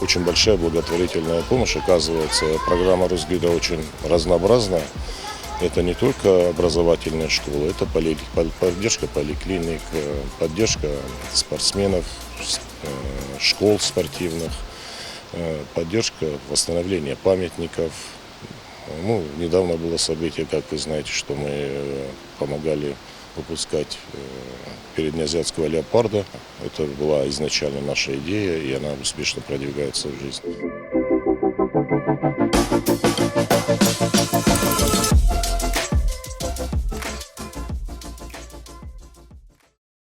очень большая благотворительная помощь оказывается. Программа Росгида очень разнообразная. Это не только образовательная школа, это поддержка поликлиник, поддержка спортсменов, школ спортивных, поддержка восстановления памятников. Ну, недавно было событие, как вы знаете, что мы помогали выпускать переднеазиатского леопарда. Это была изначально наша идея, и она успешно продвигается в жизни.